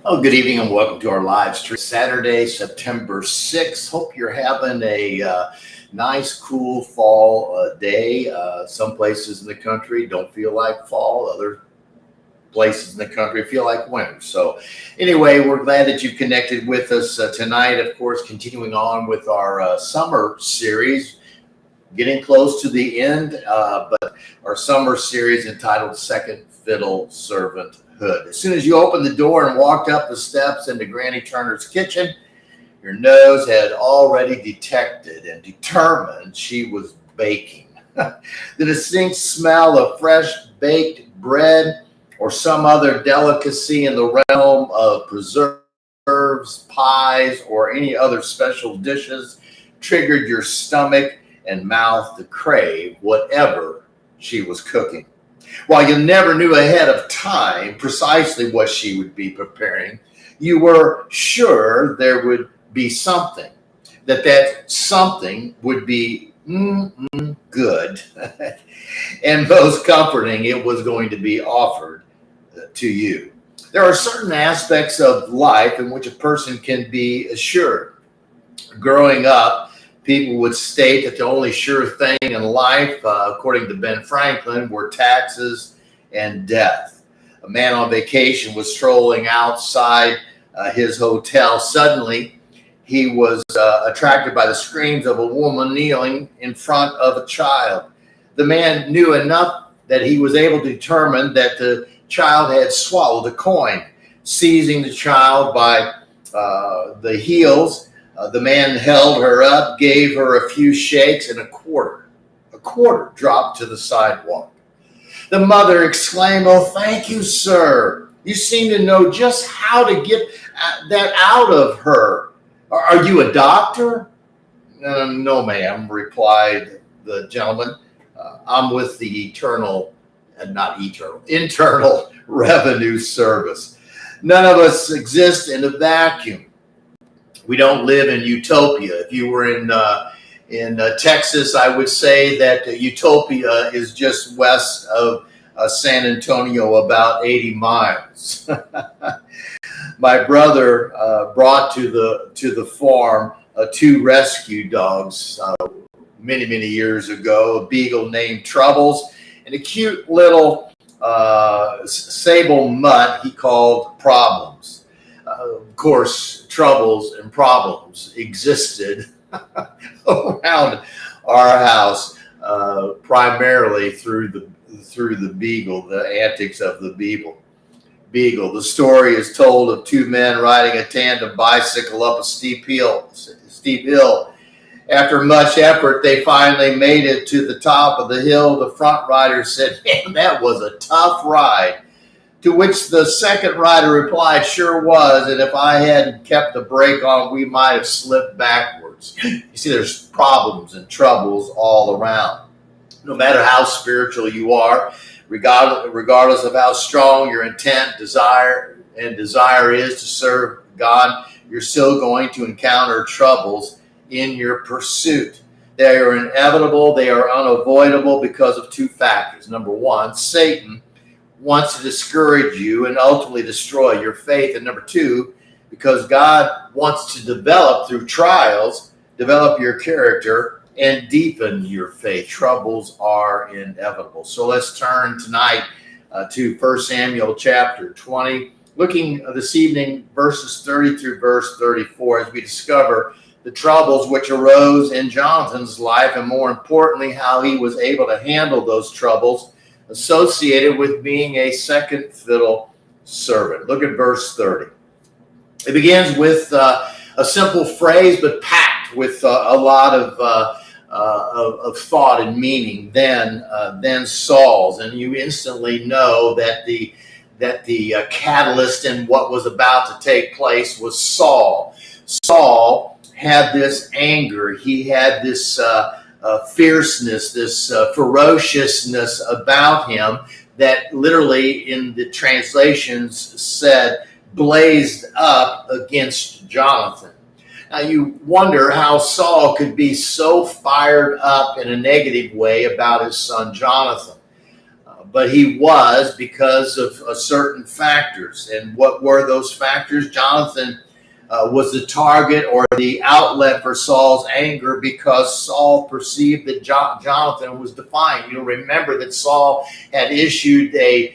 Oh, good evening and welcome to our live stream. Saturday, September 6th. Hope you're having a nice, cool fall day. Some places in the country don't feel like fall. Other places in the country feel like winter. So anyway, we're glad that you've connected with us tonight. Of course, continuing on with our summer series, getting close to the end, but our summer series entitled Second Fiddle, Servanthood. As soon as you opened the door and walked up the steps into Granny Turner's kitchen, your nose had already detected and determined she was baking. The distinct smell of fresh baked bread or some other delicacy in the realm of preserves, pies, or any other special dishes triggered your stomach and mouth to crave whatever she was cooking. While you never knew ahead of time precisely what she would be preparing, you were sure there would be something, that something would be good, and most comforting it was going to be offered to you. There are certain aspects of life in which a person can be assured. Growing up, people would state that the only sure thing in life, according to Ben Franklin, were taxes and death. A man on vacation was strolling outside his hotel. Suddenly, he was attracted by the screams of a woman kneeling in front of a child. The man knew enough that he was able to determine that the child had swallowed a coin. Seizing the child by the heels, the man held her up, gave her a few shakes, and a quarter dropped to the sidewalk. The mother exclaimed, "Oh, thank you, sir. You seem to know just how to get that out of her. Are you a doctor?" No, ma'am, replied the gentleman. I'm with the Internal Revenue Service. None of us exist in a vacuum. We don't live in utopia. If you were in Texas, I would say that utopia is just west of San Antonio, about 80 miles. My brother brought to the farm two rescue dogs many years ago, a beagle named Troubles and a cute little sable mutt he called Problems. Of course, troubles and problems existed around our house, primarily through the beagle, the antics of the beagle. The story is told of two men riding a tandem bicycle up a steep hill. After much effort, they finally made it to the top of the hill. The front rider said, "Man, that was a tough ride." To which the second rider replied, "Sure was, and if I hadn't kept the brake on, we might have slipped backwards." You see, there's problems and troubles all around. No matter how spiritual you are, regardless of how strong your intent, desire is to serve God, you're still going to encounter troubles in your pursuit. They are inevitable, they are unavoidable because of two factors. Number one, Satan wants to discourage you and ultimately destroy your faith. And number two, because God wants to develop through trials, develop your character and deepen your faith. Troubles are inevitable. So let's turn tonight to 1 Samuel chapter 20, looking this evening verses 30 through verse 34 as we discover the troubles which arose in Jonathan's life, and more importantly, how he was able to handle those troubles associated with being a second fiddle servant. Look at verse 30. It begins with a simple phrase, but packed with a lot of thought and meaning. Then Saul's, and you instantly know that the catalyst in what was about to take place was Saul. Saul had this anger. He had this fierceness, this ferociousness about him that literally in the translations said blazed up against Jonathan. Now you wonder how Saul could be so fired up in a negative way about his son Jonathan. but he was because of certain factors. And what were those factors? Jonathan was the target or the outlet for Saul's anger because Saul perceived that Jonathan was defiant. You'll remember that Saul had issued a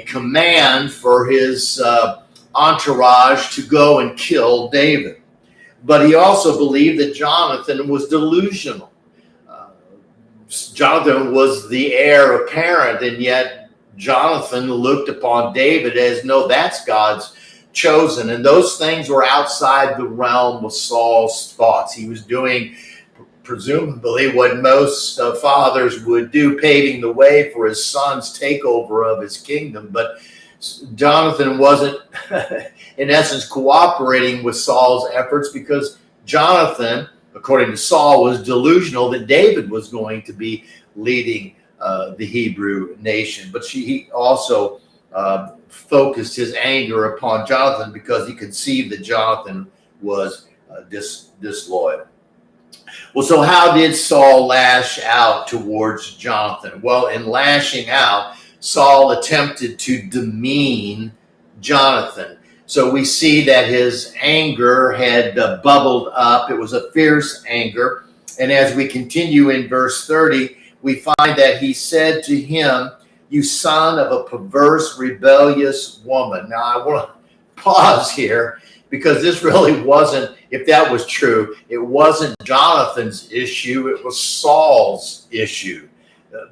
command for his entourage to go and kill David. But he also believed that Jonathan was delusional. Jonathan was the heir apparent, and yet Jonathan looked upon David as, no, that's God's chosen. And those things were outside the realm of Saul's thoughts. He was doing presumably what most fathers would do, paving the way for his son's takeover of his kingdom. But Jonathan wasn't, in essence, cooperating with Saul's efforts because Jonathan, according to Saul, was delusional that David was going to be leading the Hebrew nation. But he also focused his anger upon Jonathan because he conceived that Jonathan was disloyal. Well, so how did Saul lash out towards Jonathan? Well, in lashing out, Saul attempted to demean Jonathan. So we see that his anger had bubbled up. It was a fierce anger. And as we continue in verse 30, we find that he said to him, "You son of a perverse, rebellious woman." Now, I want to pause here because this really wasn't, if that was true, it wasn't Jonathan's issue. It was Saul's issue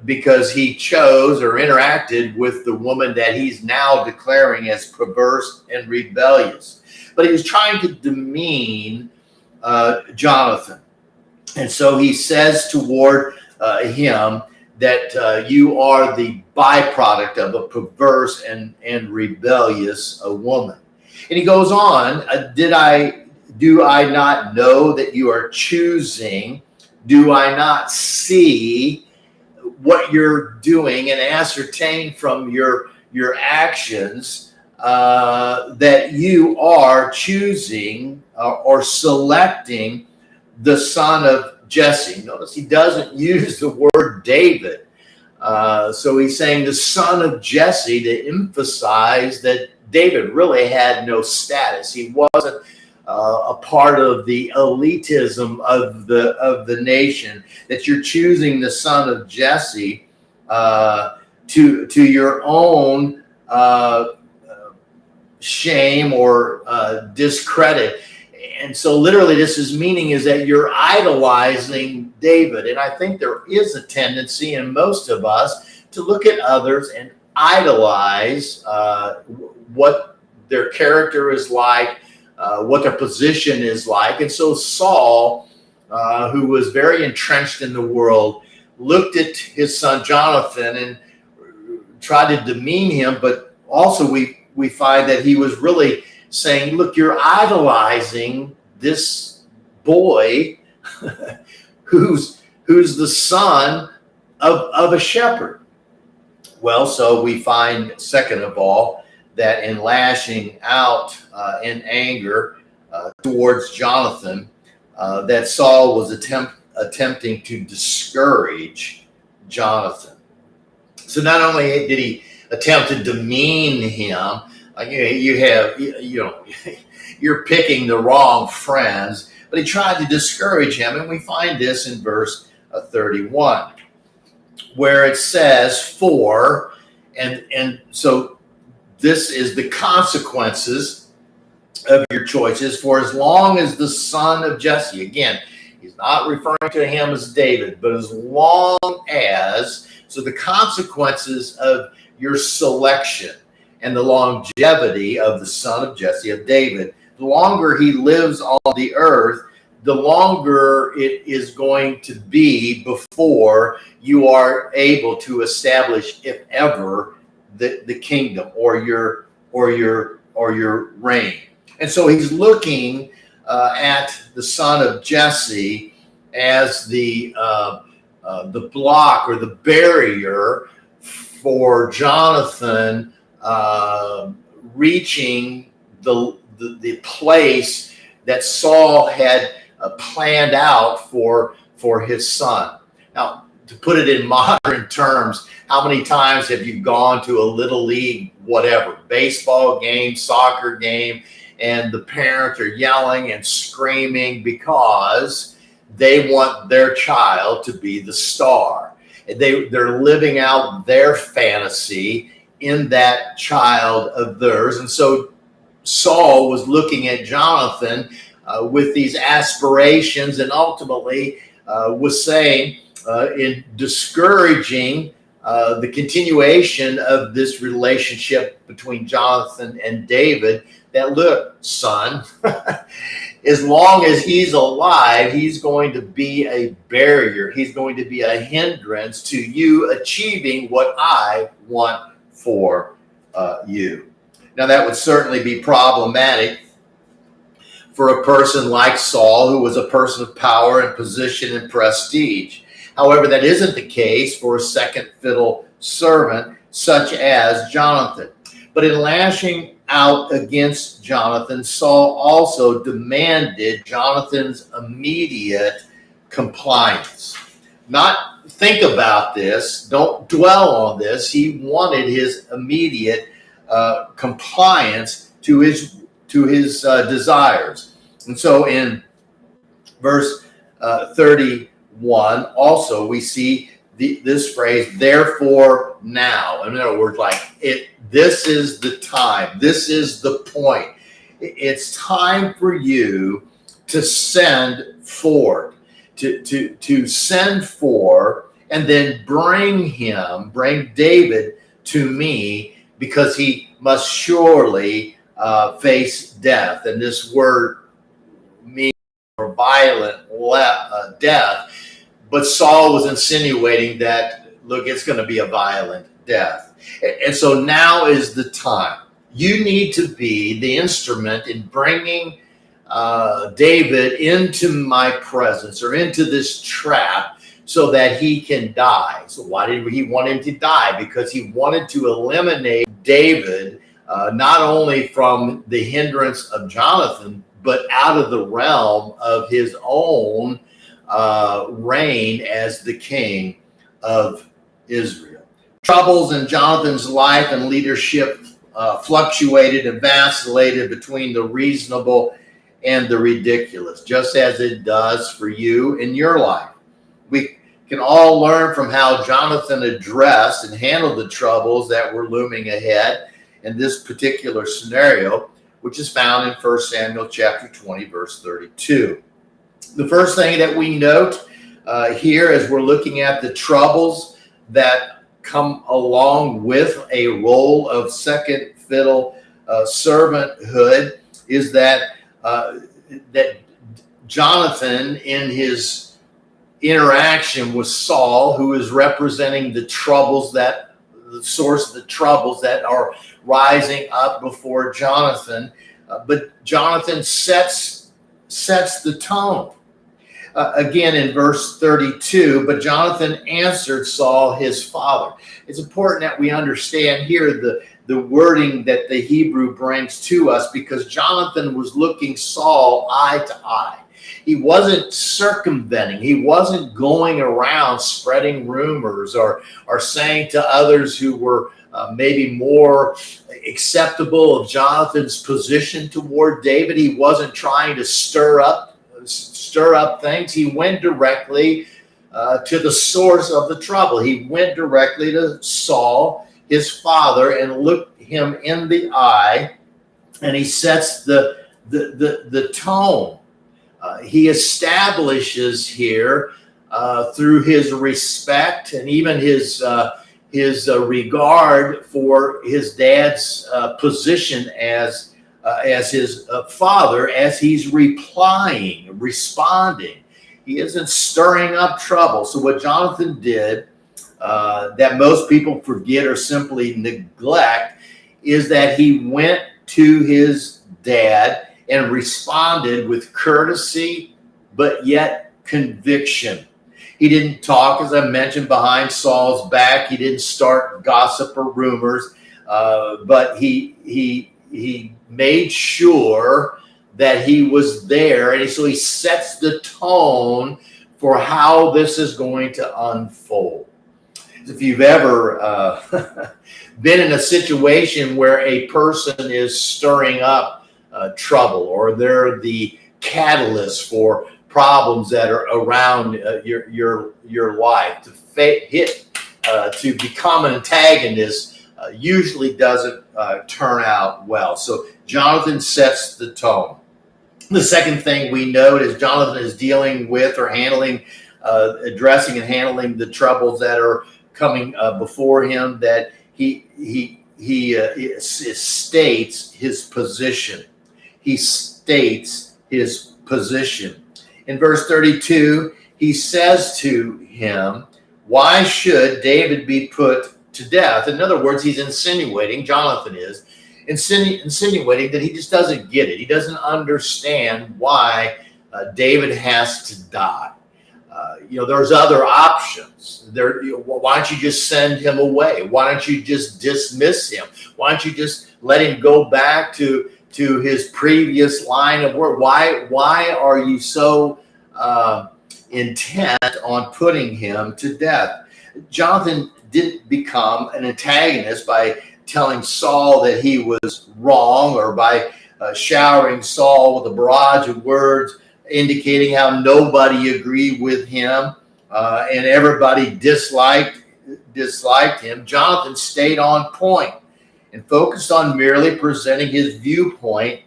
because he chose or interacted with the woman that he's now declaring as perverse and rebellious. But he was trying to demean Jonathan. And so he says toward him that you are the byproduct of a perverse and rebellious woman. And he goes on, do I not know that you are choosing? Do I not see what you're doing and ascertain from your actions that you are choosing or selecting the son of Jesse? Notice he doesn't use the word David. So he's saying the son of Jesse to emphasize that David really had no status. He wasn't a part of the elitism of the nation, that you're choosing the son of Jesse to your own shame or discredit. And so literally this is meaning is that you're idolizing David. And I think there is a tendency in most of us to look at others and idolize what their character is like, what their position is like. And so Saul, who was very entrenched in the world, looked at his son Jonathan and tried to demean him. But also we find that he was really saying, look, you're idolizing this boy who's the son of a shepherd. Well, so we find, second of all, that in lashing out in anger towards Jonathan, that Saul was attempting to discourage Jonathan. So not only did he attempt to demean him, you're picking the wrong friends, but he tried to discourage him. And we find this in verse 31, where it says, "For," and so this is the consequences of your choices. "For as long as the son of Jesse," again, he's not referring to him as David, but as long as, so the consequences of your selection and the longevity of the son of Jesse, of David, the longer he lives on the earth, the longer it is going to be before you are able to establish, if ever, the kingdom or your reign. And so he's looking at the son of Jesse as the block or the barrier for Jonathan reaching the place that Saul had planned out for his son. Now, to put it in modern terms, how many times have you gone to a little league, whatever, baseball game, soccer game, and the parents are yelling and screaming because they want their child to be the star. They're living out their fantasy in that child of theirs. And so Saul was looking at Jonathan with these aspirations, and ultimately was saying, in discouraging the continuation of this relationship between Jonathan and David, that look, son, as long as he's alive, he's going to be a barrier. He's going to be a hindrance to you achieving what I want for you. Now, that would certainly be problematic for a person like Saul, who was a person of power and position and prestige. However, that isn't the case for a second fiddle servant such as Jonathan. But in lashing out against Jonathan, Saul also demanded Jonathan's immediate compliance. Not think about this, don't dwell on this. He wanted his immediate compliance to his desires. And so in verse 31, also we see this phrase, therefore now. In other words, this is the time. This is the point. It's time for you to send forth, to send for, and then bring David to me, because he must surely face death. And this word means violent death. But Saul was insinuating that, look, it's going to be a violent death. And so now is the time. You need to be the instrument in bringing David into my presence, or into this trap, so that he can die. So why did he want him to die? Because he wanted to eliminate David, not only from the hindrance of Jonathan, but out of the realm of his own reign as the king of Israel. Troubles in Jonathan's life and leadership fluctuated and vacillated between the reasonable and the ridiculous, just as it does for you in your life. We can all learn from how Jonathan addressed and handled the troubles that were looming ahead in this particular scenario, which is found in 1 Samuel chapter 20, verse 32. The first thing that we note here, as we're looking at the troubles that come along with a role of second fiddle servanthood, is that Jonathan, in his interaction with Saul, who is representing the source of the troubles that are rising up before Jonathan, but Jonathan sets the tone. Again, in verse 32, but Jonathan answered Saul, his father. It's important that we understand here the wording that the Hebrew brings to us, because Jonathan was looking Saul eye to eye. He wasn't circumventing. He wasn't going around spreading rumors or saying to others who were maybe more acceptable of Jonathan's position toward David. He wasn't trying to stir up things. He went directly to the source of the trouble. He went directly to Saul, his father, and looked him in the eye, and he sets the tone. He establishes here through his respect and even his regard for his dad's position as his father, as he's responding. He isn't stirring up trouble. So what Jonathan did, that most people forget or simply neglect, is that he went to his dad and responded with courtesy, but yet conviction. He didn't talk, as I mentioned, behind Saul's back. He didn't start gossip or rumors, but he made sure that he was there. And so he sets the tone for how this is going to unfold. If you've ever been in a situation where a person is stirring up trouble, or they're the catalyst for problems that are around your life, to become an antagonist usually doesn't turn out well. So Jonathan sets the tone. The second thing we note is Jonathan is dealing with or handling, addressing and handling the troubles that are coming before him, that he states his position. He states his position. In verse 32, he says to him, why should David be put to death? In other words, he's insinuating, Jonathan is insinuating that he just doesn't get it. He doesn't understand why David has to die. There's other options. Why don't you just send him away? Why don't you just dismiss him? Why don't you just let him go back to his previous line of work? Why are you so intent on putting him to death? Jonathan didn't become an antagonist by telling Saul that he was wrong, or by showering Saul with a barrage of words indicating how nobody agreed with him and everybody disliked him. Jonathan stayed on point and focused on merely presenting his viewpoint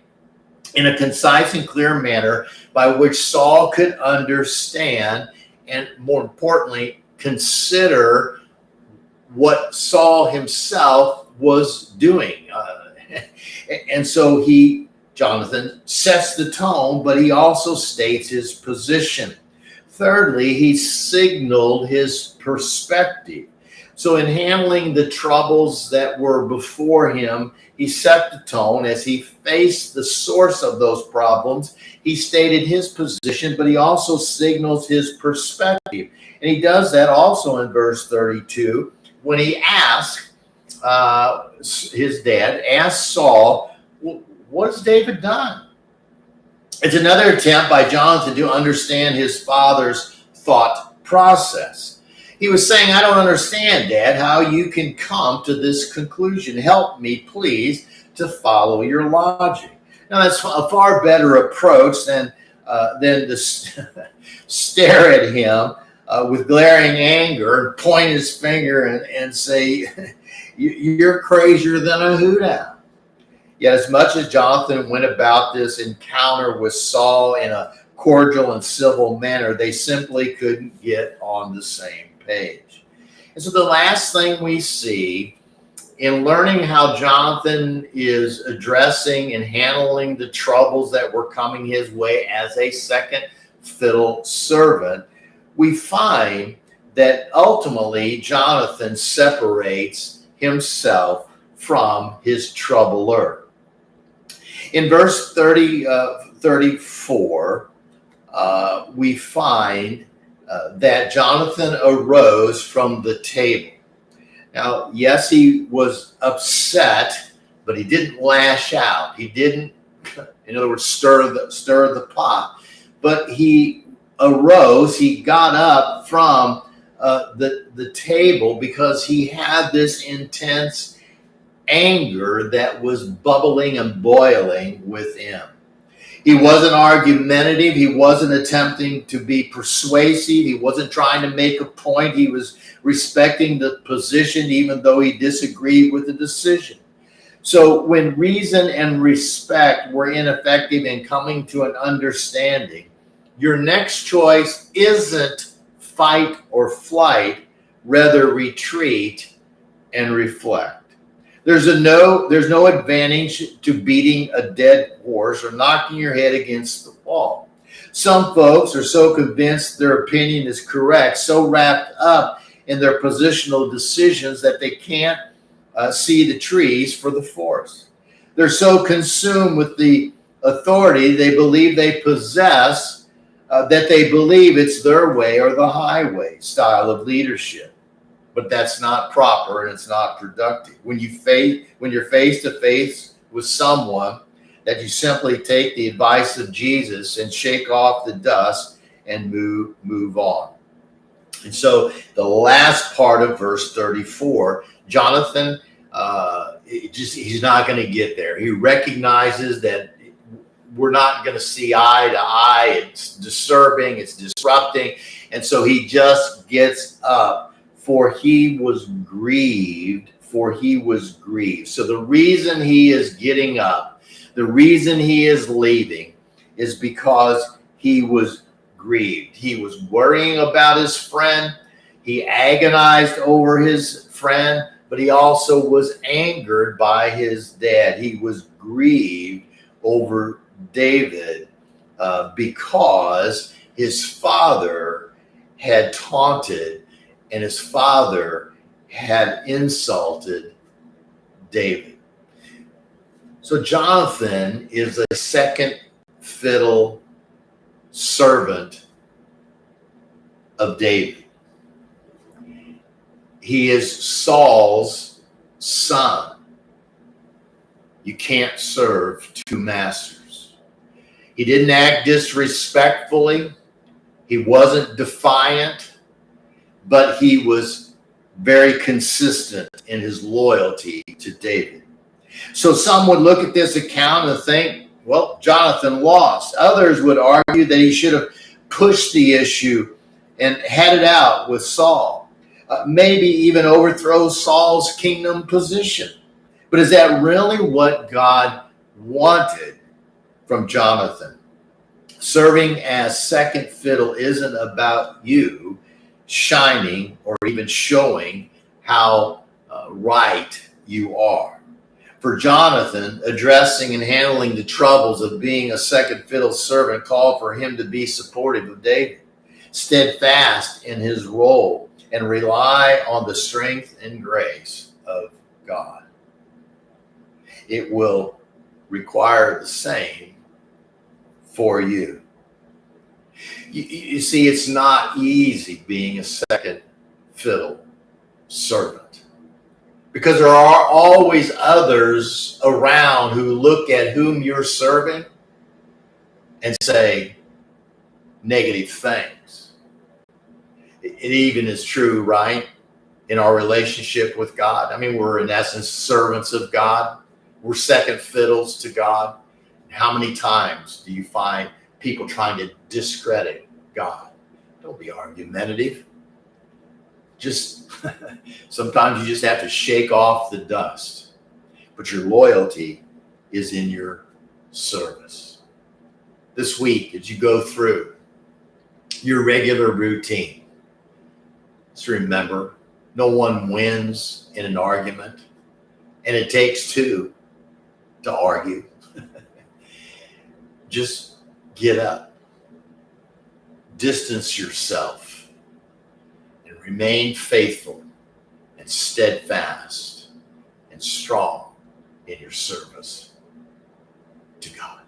in a concise and clear manner by which Saul could understand, and more importantly, consider what Saul himself was doing. And so Jonathan sets the tone, but he also states his position. Thirdly, he signaled his perspective. So in handling the troubles that were before him, he set the tone. As he faced the source of those problems, he stated his position, but he also signals his perspective. And he does that also in verse 32, when he asked, his dad asked Saul, what has David done? It's another attempt by Jonathan to understand his father's thought process. He was saying, I don't understand, Dad, how you can come to this conclusion. Help me, please, to follow your logic. Now, that's a far better approach than to stare at him with glaring anger and point his finger and say, you're crazier than a hoot owl. Yet as much as Jonathan went about this encounter with Saul in a cordial and civil manner, they simply couldn't get on the same page. And so the last thing we see in learning how Jonathan is addressing and handling the troubles that were coming his way as a second fiddle servant, we find that ultimately Jonathan separates himself from his troubler. In verse 34, we find that Jonathan arose from the table. Now, yes, he was upset, but he didn't lash out. He didn't, in other words, stir the pot. But he arose, he got up from the table because he had this intense anger that was bubbling and boiling within. He wasn't argumentative. He wasn't attempting to be persuasive. He wasn't trying to make a point. He was respecting the position, even though he disagreed with the decision. So when reason and respect were ineffective in coming to an understanding, your next choice isn't fight or flight, rather retreat and reflect. There's no advantage to beating a dead horse or knocking your head against the wall. Some folks are so convinced their opinion is correct, so wrapped up in their positional decisions that they can't see the trees for the forest. They're so consumed with the authority they believe they possess that they believe it's their way or the highway style of leadership. But that's not proper and it's not productive. When you're face to face with someone, that you simply take the advice of Jesus and shake off the dust and move on. And so the last part of verse 34, Jonathan, he's not going to get there. He recognizes that we're not going to see eye to eye. It's disturbing. It's disrupting. And so he just gets up, for he was grieved. So the reason he is getting up, the reason he is leaving, is because he was grieved. He was worrying about his friend. He agonized over his friend, but he also was angered by his dad. He was grieved over David because his father had taunted and his father had insulted David. So Jonathan is a second fiddle servant of David. He is Saul's son. You can't serve two masters. He didn't act disrespectfully. He wasn't defiant, but he was very consistent in his loyalty to David. So some would look at this account and think, well, Jonathan lost. Others would argue that he should have pushed the issue and had it out with Saul. Maybe even overthrow Saul's kingdom position. But is that really what God wanted from Jonathan? Serving as second fiddle isn't about you shining or even showing how right you are. For Jonathan, addressing and handling the troubles of being a second fiddle servant called for him to be supportive of David, steadfast in his role, and rely on the strength and grace of God. It will require the same for you. You see, it's not easy being a second fiddle servant, because there are always others around who look at whom you're serving and say negative things. It even is true, right, in our relationship with God. I mean, we're in essence servants of God. We're second fiddles to God. How many times do you find people trying to discredit God? Don't be argumentative. Just sometimes you just have to shake off the dust. But your loyalty is in your service. This week, as you go through your regular routine, just remember, no one wins in an argument, and it takes two to argue. Just get up, distance yourself, and remain faithful and steadfast and strong in your service to God.